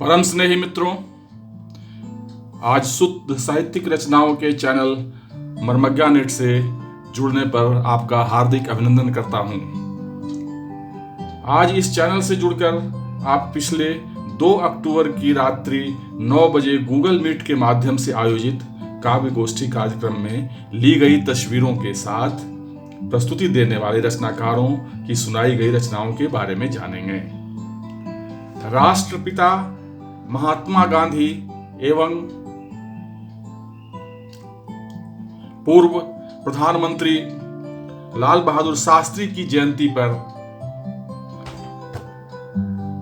परम स्नेही मित्रों, आज शुद्ध साहित्यिक रचनाओं के चैनल मर्मज्ञा नेट से जुड़ने पर आपका हार्दिक अभिनंदन करता हूं। आज इस चैनल से जुड़कर आप पिछले 2 अक्टूबर की रात्रि 9 बजे गूगल मीट के माध्यम से आयोजित काव्य गोष्ठी कार्यक्रम में ली गई तस्वीरों के साथ प्रस्तुति देने वाले रचनाकारों की सुनाई गई रचनाओं के बारे में जानेंगे। राष्ट्रपिता महात्मा गांधी एवं पूर्व प्रधानमंत्री लाल बहादुर शास्त्री की जयंती पर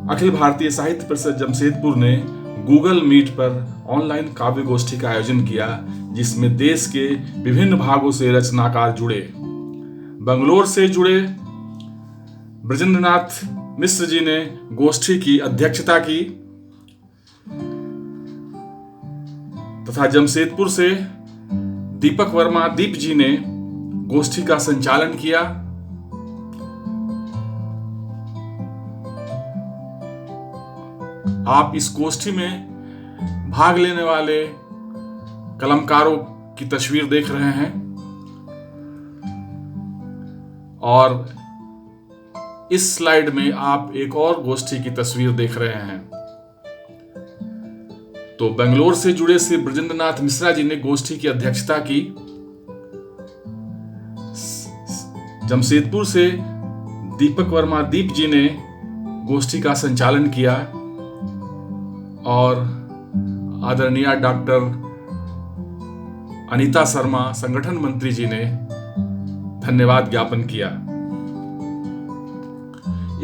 अखिल भारतीय साहित्य परिषद जमशेदपुर ने गूगल मीट पर ऑनलाइन काव्य गोष्ठी का आयोजन किया, जिसमें देश के विभिन्न भागों से रचनाकार जुड़े। बंगलोर से जुड़े ब्रजेंद्रनाथ मिश्र जी ने गोष्ठी की अध्यक्षता की तथा जमशेदपुर से दीपक वर्मा दीप जी ने गोष्ठी का संचालन किया। आप इस गोष्ठी में भाग लेने वाले कलमकारों की तस्वीर देख रहे हैं और इस स्लाइड में आप एक और गोष्ठी की तस्वीर देख रहे हैं। तो बेंगलोर से जुड़े श्री ब्रजेंद्रनाथ मिश्रा जी ने गोष्ठी की अध्यक्षता की। जमशेदपुर से दीपक वर्मा दीप जी ने गोष्ठी का संचालन किया और आदरणीय डॉक्टर अनीता शर्मा संगठन मंत्री जी ने धन्यवाद ज्ञापन किया।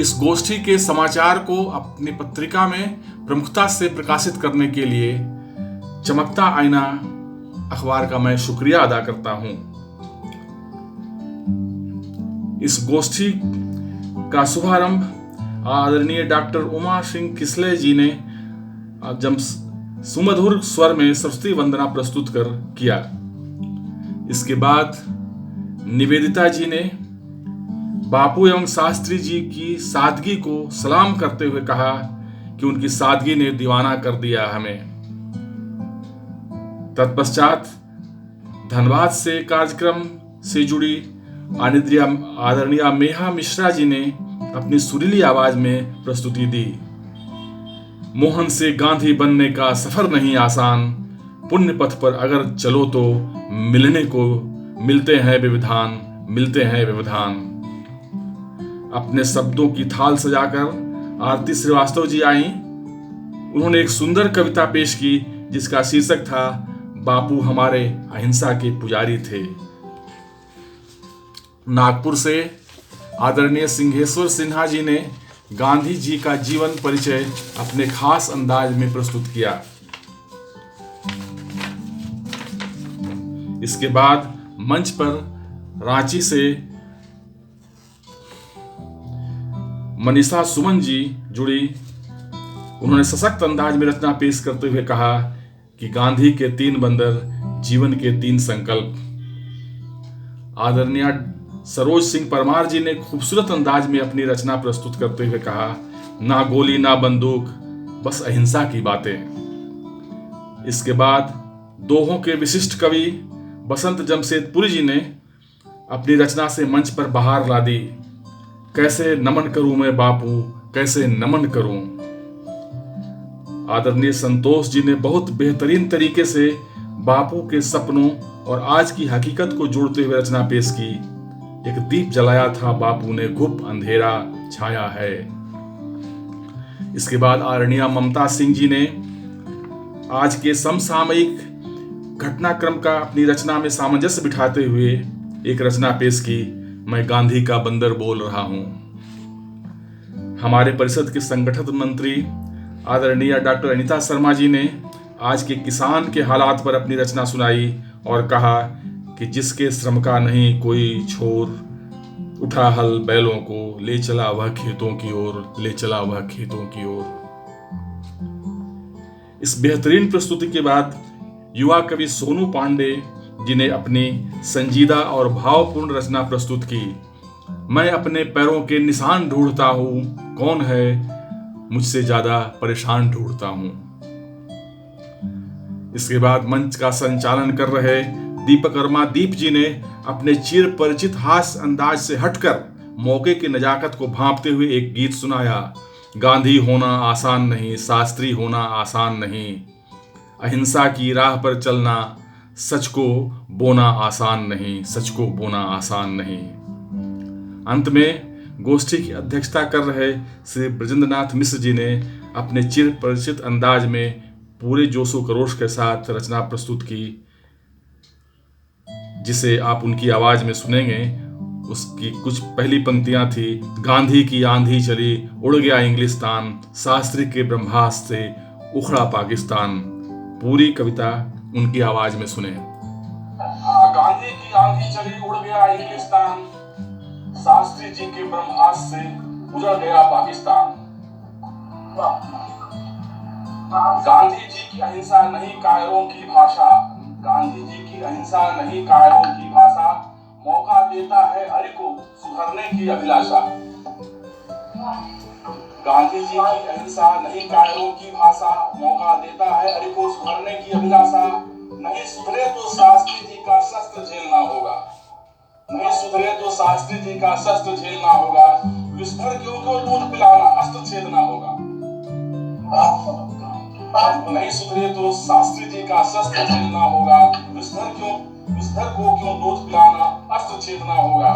इस गोष्ठी के समाचार को अपनी पत्रिका में प्रमुखता से प्रकाशित करने के लिए चमकता आईना अखबार का मैं शुक्रिया अदा करता हूं। इस गोष्ठी का शुभारंभ आदरणीय डॉक्टर उमा सिंह किसले जी ने सुमधुर स्वर में सरस्वती वंदना प्रस्तुत कर किया। इसके बाद निवेदिता जी ने बापू एवं शास्त्री जी की सादगी को सलाम करते हुए कहा कि उनकी सादगी ने दीवाना कर दिया हमें। तत्पश्चात धनबाद से कार्यक्रम से जुड़ी आदरणीय मेहा मिश्रा जी ने अपनी सुरीली आवाज में प्रस्तुति दी। मोहन से गांधी बनने का सफर नहीं आसान, पुण्य पथ पर अगर चलो तो मिलने को मिलते हैं व्यवधान। अपने शब्दों की थाल सजाकर आरती श्रीवास्तव जी आई। उन्होंने एक सुंदर कविता पेश की जिसका शीर्षक था बापू हमारे अहिंसा के पुजारी थे। नागपुर से आदरणीय सिंहेश्वर सिन्हा जी ने गांधी जी का जीवन परिचय अपने खास अंदाज में प्रस्तुत किया। इसके बाद मंच पर रांची से मनीषा सुमन जी जुड़ी। उन्होंने सशक्त अंदाज में रचना पेश करते हुए कहा कि गांधी के 3 बंदर, जीवन के 3 संकल्प। आदरणीय सरोज सिंह परमार जी ने खूबसूरत अंदाज में अपनी रचना प्रस्तुत करते हुए कहा, ना गोली ना बंदूक, बस अहिंसा की बातें। इसके बाद दोहों के विशिष्ट कवि बसंत जमशेदपुरी जी ने अपनी रचना से मंच पर बहार ला दी। कैसे नमन करूं मैं बापू, कैसे नमन करूं। आदरणीय संतोष जी ने बहुत बेहतरीन तरीके से बापू के सपनों और आज की हकीकत को जोड़ते हुए रचना पेश की। एक दीप जलाया था बापू ने, गुप अंधेरा छाया है। इसके बाद आदरणीय ममता सिंह जी ने आज के समसामयिक घटनाक्रम का अपनी रचना में सामंजस्य बिठाते हुए एक रचना पेश की, मैं गांधी का बंदर बोल रहा हूं। हमारे परिषद के संगठन मंत्री आदरणीय डॉक्टर अनीता शर्मा जी ने आज के किसान के हालात पर अपनी रचना सुनाई और कहा कि जिसके श्रम का नहीं कोई छोर, उठा हल बैलों को, ले चला वह खेतों की ओर। इस बेहतरीन प्रस्तुति के बाद युवा कवि सोनू पांडे जी ने अपनी संजीदा और भावपूर्ण रचना प्रस्तुत की। मैं अपने पैरों के निशान ढूंढता हूँ, कौन है मुझसे ज्यादा परेशान ढूंढता हूं। इसके बाद मंच का संचालन कर रहे दीपक वर्मा दीप जी ने अपने चिर परिचित हास्य अंदाज से हटकर मौके की नजाकत को भांपते हुए एक गीत सुनाया। गांधी होना आसान नहीं, शास्त्री होना आसान नहीं, अहिंसा की राह पर चलना, सच को बोना आसान नहीं, सच को बोना आसान नहीं। अंत में गोष्ठी की अध्यक्षता कर रहे श्री ब्रजेंद्रनाथ मिश्र जी ने अपने चिर परिचित अंदाज में पूरे जोशो खरोश के साथ रचना प्रस्तुत की, जिसे आप उनकी आवाज में सुनेंगे। उसकी कुछ पहली पंक्तियां थी। गांधी की आंधी चली, उड़ गया इंग्लिस्तान, शास्त्री के ब्रह्मास्त्र से उखड़ा पाकिस्तान। पूरी कविता उनकी आवाज में सुने। गांधी की आंधी चली, उड़ गया इंग्लिस्तान, शास्त्री जी के ब्रह्मास्त्र से उजड़ गया पाकिस्तान। गांधी जी की अहिंसा नहीं कायरों की भाषा, गांधी जी की अहिंसा नहीं कायरों की भाषा, मौका देता है हरि को सुधरने की अभिलाषा। गांधी जी की अहिंसा नहीं कायरों की भाषा, मौका देता है हरि को सुधरने की अभिलाषा। नहीं सुधरे तो शास्त्री जी का शस्त्र झेलना होगा, नहीं सुधरे तो शास्त्री जी का शस्त्र झेलना होगा। विस्फर क्यों क्यों दूध पिलाना, अस्त्र छेदना होगा। नहीं सुधरे तो शास्त्री जी का शस्त्र झेलना होगा। विस्फर को क्यों दूध पिलाना, अस्त्र छेदना होगा।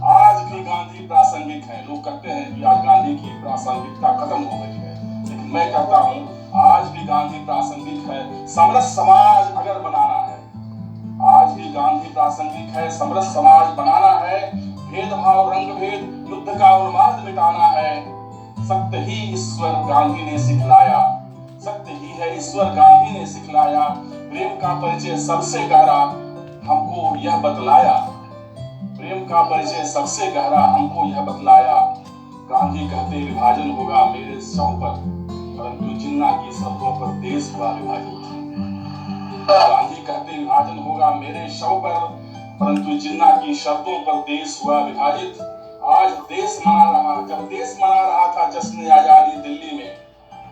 आज भी गांधी प्रासंगिक है। लोग कहते हैं कि आज गांधी की प्रासंगिकता खत्म हो गई है, लेकिन मैं कहता हूं आज भी गांधी प्रासंगिक है। समरस समाज अगर बनाना है, आज भी गांधी प्रासंगिक है। समरस समाज बनाना है, भेदभाव रंग भेद युद्ध का उन्माद मिटाना है। सत्य ही ईश्वर गांधी ने सिखलाया, सत्य ही है ईश्वर गांधी ने सिखलाया। प्रेम का परिचय सबसे गहरा हमको यह बतलाया, प्रेम का परिचय सबसे गहरा हमको यह बतलाया। गांधी कहते विभाजन होगा मेरे शव पर, परंतु जिन्ना की शब्दों पर देश हुआ विभाजित। गांधी कहते विभाजन होगा मेरे शव पर, परंतु जिन्ना की शब्दों पर देश हुआ विभाजित। आज देश मना रहा, जब देश मना रहा था जश्न आजादी दिल्ली में,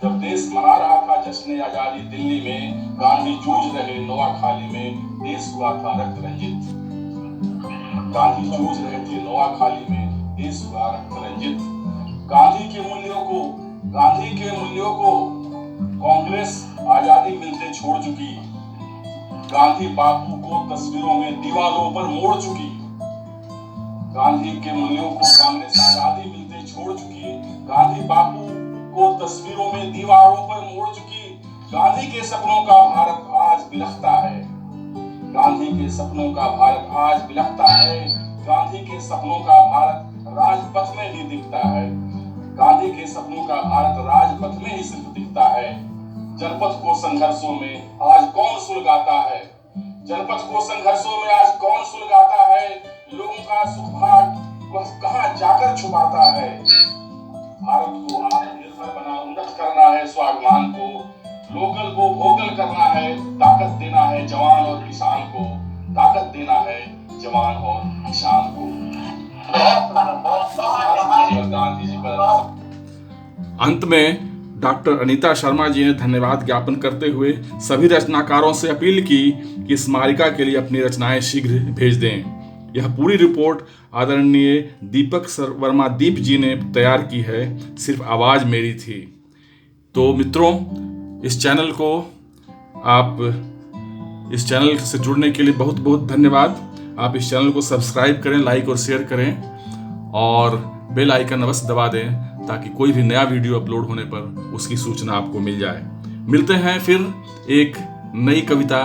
जब देश मना रहा था जश्न आजादी दिल्ली में, गांधी जूझ रहे नोआखाली में, देश हुआ था रक्त रंजित। गांधी जूझ रहे थे नोआखाली में, देश हुआ रक्त रंजित। गांधी के मूल्यों को कांग्रेस आजादी मिलते छोड़ चुकी। गांधी बापू को तस्वीरों में दीवारों पर मोड़ चुकी। गांधी के मूल्यों को कांग्रेस आजादी मिलते छोड़ चुकी। गांधी बापू को तस्वीरों में दीवारों पर मोड़ चुकी। गांधी के सपनों का भारत आज बिलखता है, गांधी के सपनों का भारत आज बिलखता है। गांधी के सपनों का भारत राजपथ में ही दिखता है, गांधी के सपनों का भारत राजपथ में ही सिर्फ दिखता है। जनपथ को संघर्षों में आज कौन सुलगाता है, जनपथ को संघर्षों में आज कौन सुलगाता है। लोगों का सुख भाग वह कहां जाकर छुपाता है। भारत को आत्मनिर्भर बना उन्नत करना है स्वाभिमान को, लोकल को भोकल करना है, ताकत देना है जवान और किसान को, ताकत देना है जवान और किसान को। गांधी जी पर अंत में डॉक्टर अनीता शर्मा जी ने धन्यवाद ज्ञापन करते हुए सभी रचनाकारों से अपील की कि स्मारिका के लिए अपनी रचनाएं शीघ्र भेज दें। यह पूरी रिपोर्ट आदरणीय दीपक वर्मा दीप जी ने तैयार की है, सिर्फ आवाज़ मेरी थी। तो मित्रों, इस चैनल से जुड़ने के लिए बहुत बहुत धन्यवाद। आप इस चैनल को सब्सक्राइब करें, लाइक और शेयर करें और बेल आइकन अवश्य दबा दें ताकि कोई भी नया वीडियो अपलोड होने पर उसकी सूचना आपको मिल जाए। मिलते हैं फिर एक नई कविता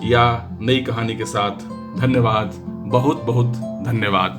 या नई कहानी के साथ। धन्यवाद, बहुत बहुत धन्यवाद।